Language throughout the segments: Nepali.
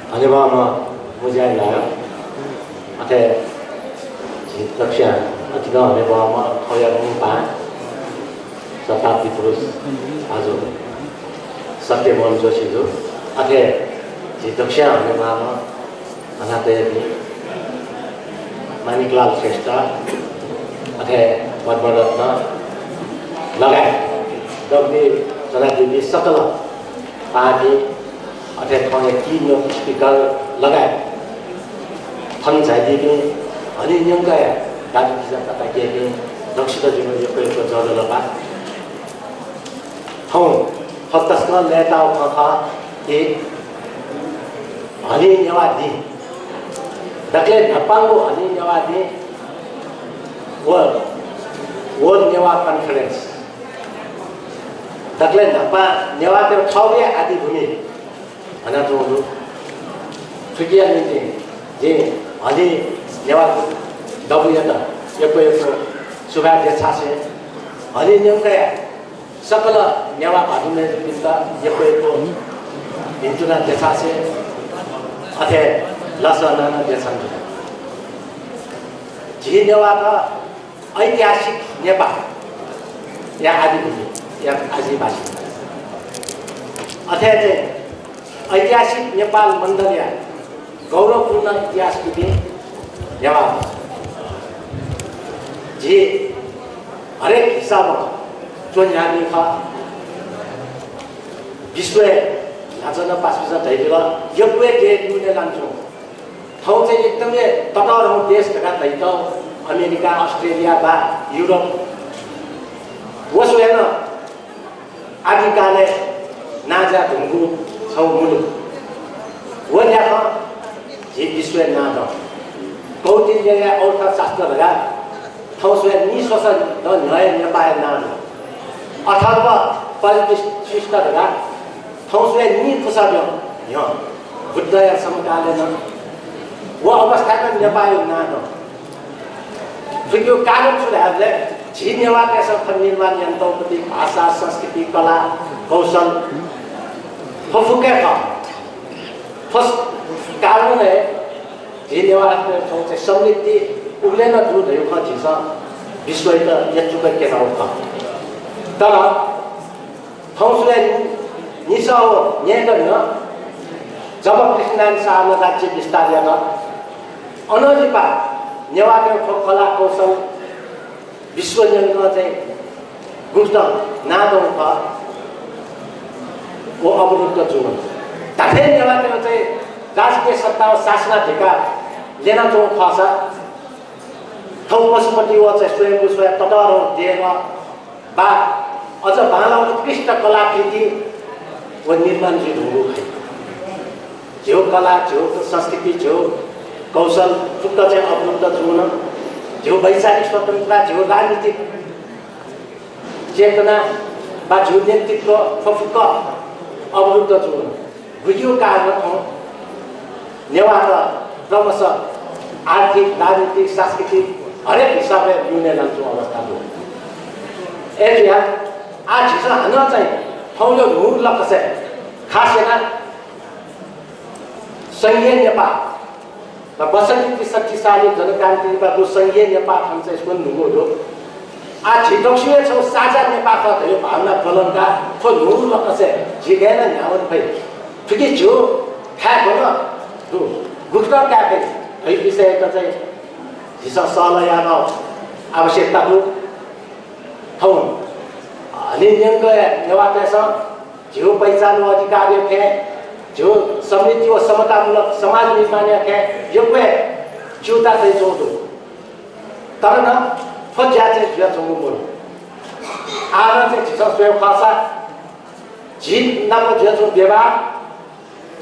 अनुभवमा मुझे लायो अथे दक्षिण अतिगा अनुभवमा थोयागुङ पा शताब्दी पुरुष आज सत्यमोहन जोशी जो अथे दक्षिण अनुभवमा अनाथदेवी मानिकलाल श्रेष्ठ अथे पद्मरत्न लगायत दग्दी जनादेवी सकल पार्टी अथे ठाउँले किनो स्पिकर लगायत थन झाइदिने अनि न्यङ्काय दाजुजी ताकेले दक्षिण जीवन यो जललपा ठाउँ फतस्न लेताउ खखा ए हनी नेवादी दक्ले ढपाङ्गो हनी नेवादी वर्ल्ड नेवा कन्फरेन्स दक्ले ढपा नेवा त्यो ठाउँले आदि भूमि हना जोडु ठुकिया निते जे हनी नेवा दबुयत यको सुभाद्य छासे हनी न्यङ्काय सकल नेवा भादुले पिता यको हिन्दुना देखासे अथे लसना देखान्छ जी नेवाका ऐतिहासिक नेपाल या आदिभूमि या आदिवासी अथे ऐतिहासिक नेपाल मण्डलीय गौरवपूर्ण इतिहास की नेवार जी हरेक हिसाबमा चोन्यानी खा विश्व नाचन पासपिसा ढैबिल यक्वे डेट मुने लान्छौँ ठाउँ चाहिँ एकदमै तटरहँ देश भएका दैत अमेरिका अस्ट्रेलिया बा युरोप वसो हेर्न आदिकाले नाजा ढुङ्गु छौ मुलुक वो ल्याख झि विश्व नाद कौटिल्य अर्थशास्त्र भएका ठाउँ सोया निश्वस नय नेपाल नाद अथर्व परिशिष्ट भएका ठाउँ सोया नि खुसाब्यो यहाँ बुद्धया समकालीन वो अवस्थामा नेपाल नाद फिर कारण सुधारले झी नेवा त्यसर्थ निर्माण यन्त्रपति भाषा संस्कृति कला कौशल फफुके था फर्स्ट कारण है झी नेवा ठाउँ चाहिँ समृद्धि उग्लेन दूध यो खजिस विश्व त यचुकै के नहोता तर ठाउँ सुले निसा हो न्याय जब कृष्णनारायण शाह राज्य विस्तार गर्न अनलिपा नेवाको कला कौशल विश्व जगतमा चाहिँ गुप्त नादौ ख वो अवरुद्ध जुन ताथे नेवाको चाहिँ राजकीय सत्ता शासना ढेका लेना जो खसा थौ पशुपति व चाहिँ स्वयं स्वयं तटर दिएर बा अझ बाला उत्कृष्ट कलाकृति व निर्माण जी ढुङ्गो खाइ जो कला जो संस्कृति जो कौशल फुक्क चाहिँ अवरुद्ध जुन जो वैचारिक स्वतन्त्रता जो राजनीतिक चेतना बा जो नेतृत्व फुक्क अवरुद्ध जुन गुडियो कारण हौँ नेवार क्रमशः आर्थिक राजनीतिक सांस्कृतिक हरेक हिसाबले मिल्ने जान्छौँ अवस्था हो एरिया आज हिजो हान चाहिँ ठाउँले हुर लक्ष्य खास हेर्न सङ्घीय नेपाल र बसन्ती ६३ साली जनक्रान्तिको सङ्घीय नेपाल भन्छ यसको नुगो हो आज दक्षिण छौ साझा नेपाल भयो भावना फलनका थो हुर लक्ष्य झिगेन न्यावन भई ठिकै जो ठ्याक हो न दु गुप्त क्याफे है विषयको चाहिँ हिस्सा सहलया आवश्यकता हो ठाउँ अनि न्यङ्ग नेवातेस जो पहिचान अधिकार थे जो समृद्धि व समतामूलक समाज निर्माण थे यो जुता चाहिँ जोडो तर न फज्या चाहिँ झिया चोङ्गो बोल आना चाहिँ झिसा स्वयं खासा झिन नाम झिया चोङ व्यवहार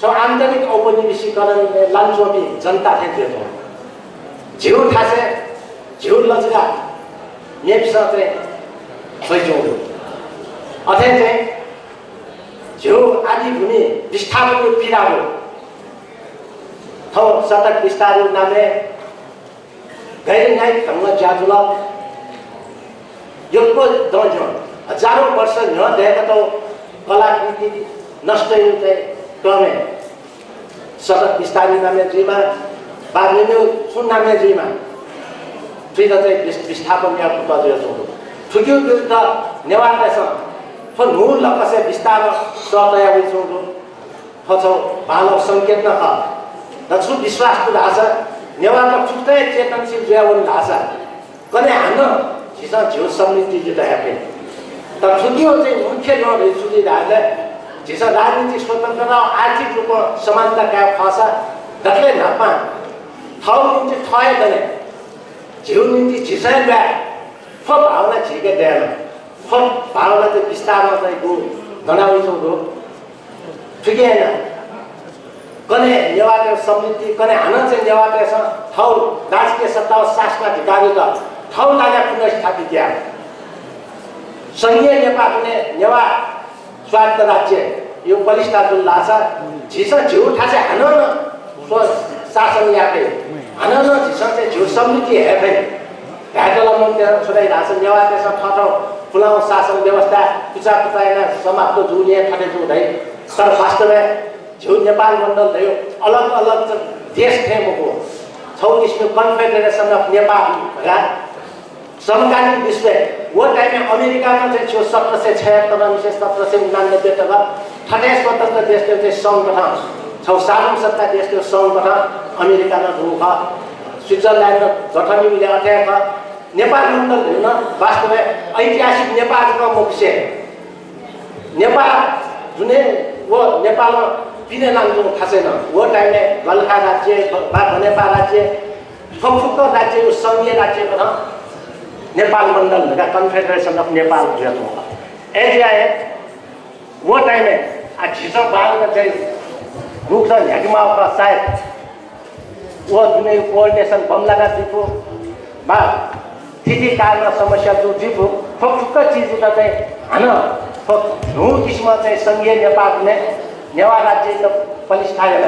छ आन्तरिक औपनिवेशीकरण लान्छोपी जनता थे थियो झिउ ठासे झिउ लजगा नेप्स चाहिँ भइजोडो अथे चाहिँ झिउ आदि भूमि विस्थापन पिरारो थौ शतक विस्तार नामे गैर न्यायिक ढङ्ग ज्याजुल योको दज हजारौँ वर्ष न देखा त कलाकृति नष्ट चाहिँ क्रमे सडक विस्तारी नामे जुइमा बाग्लिनु सुन नामे जुइमा जुइ त चाहिँ विस्थापन या बजेर जोडो ठुक्यो विरुद्ध नेवारसँग फो नुर लकसे विस्तार सतया उइ जोडो फछौ बालक संकेत न ख दछु विश्वास को भाषा नेवार छुट्टै चेतनशील जुयावन भाषा कने हान्न झिसा झिउ समृद्धि जुटा हेपे तर ठुक्यो चाहिँ मुख्य नभए सुधि राजले झिसा राजनीतिक स्वतन्त्रता आर्थिक रूपमा समानता का भाषा दक्ले नापा थाउ निम्ति थय दने झिउ निम्ति झिसै ब्या फो भावना झिके देन फो भावना चाहिँ विस्तारमा चाहिँ गो गनाउँ छौ ठिकै हैन कने नेवार समृद्धि कने हान चाहिँ नेवारसँग ठाउँ राजकीय सत्ता शासनमा धिकारेर ठाउँ लागा पुनर्स्थापित या संघीय नेपाल हुने नेवार स्वायत्त राज्य यो बलिष्ठ जुन लासा झिसा झिउ ठासे हान न शासन याके हान न झिसा चाहिँ झिउ समृद्धि हेफे घाटला मन्दिर छोडाइ रास नेवार देशमा ठाउँ फुलाउ शासन व्यवस्था पिछा पिछाएन समाप्त जुलिए ठटे जुदै तर वास्तवमा झिउ नेपाल मण्डल थियो अलग अलग देश थे मको 36 कन्फेडरेसन अफ नेपाल भगा समकालीन विश्व वो टाइम में अमेरिका में थियो 1776 में 1799 तक ठटे स्वतन्त्र देश थियो संगठन छौ साधन सत्ता देश थियो संगठन अमेरिका में रुख स्विट्जरल्यान्ड गठनी मिले अठ्याक नेपाल मण्डल होइन वास्तवमा ऐतिहासिक नेपालको मुख्य नेपाल जुने वो नेपालमा पिने नाम खासैन वो टाइम में गलखा राज्य नेपाल राज्य फुक्क राज्य यो संघीय राज्य बना नेपाल मण्डल का कन्फेडरेसन अफ नेपाल जुया एजिआए वो टाइम में झिसो बाल में चाहिँ रुख छ झ्याकीमा का सायद वो जुनै कोअर्डिनेसन बम लगा दिपो बा स्थिति कालमा समस्या जो दिपो फुक्क चीज त चाहिँ हान नु किसिम चाहिँ संघीय नेपाल में नेवार राज्य त पलिस्थायन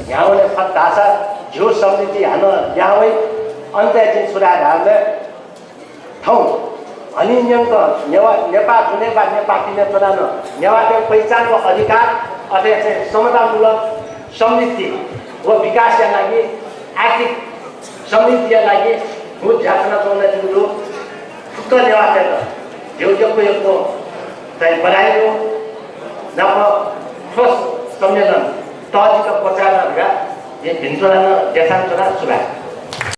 यहाँ फत भाषा झिउ समृद्धि हान यहाँ अन्त्य चाहिँ सुराहरूले ठाउँ अनियंक नेपाल जुने बा नेपाली ने प्रधान नेवारको पहिचानको अधिकार अथवा चाहिँ समतामूलक समृद्धि व विकासका लागि आर्थिक समृद्धिका लागि भूत झाप्न पाउने जुन फुक्क नेवारले झिउको चाहिँ बनाएको नप ठोस सम्मेलन तहजिक प्रचार गरेर यो भिन्चोरा देशान्तरा सुरा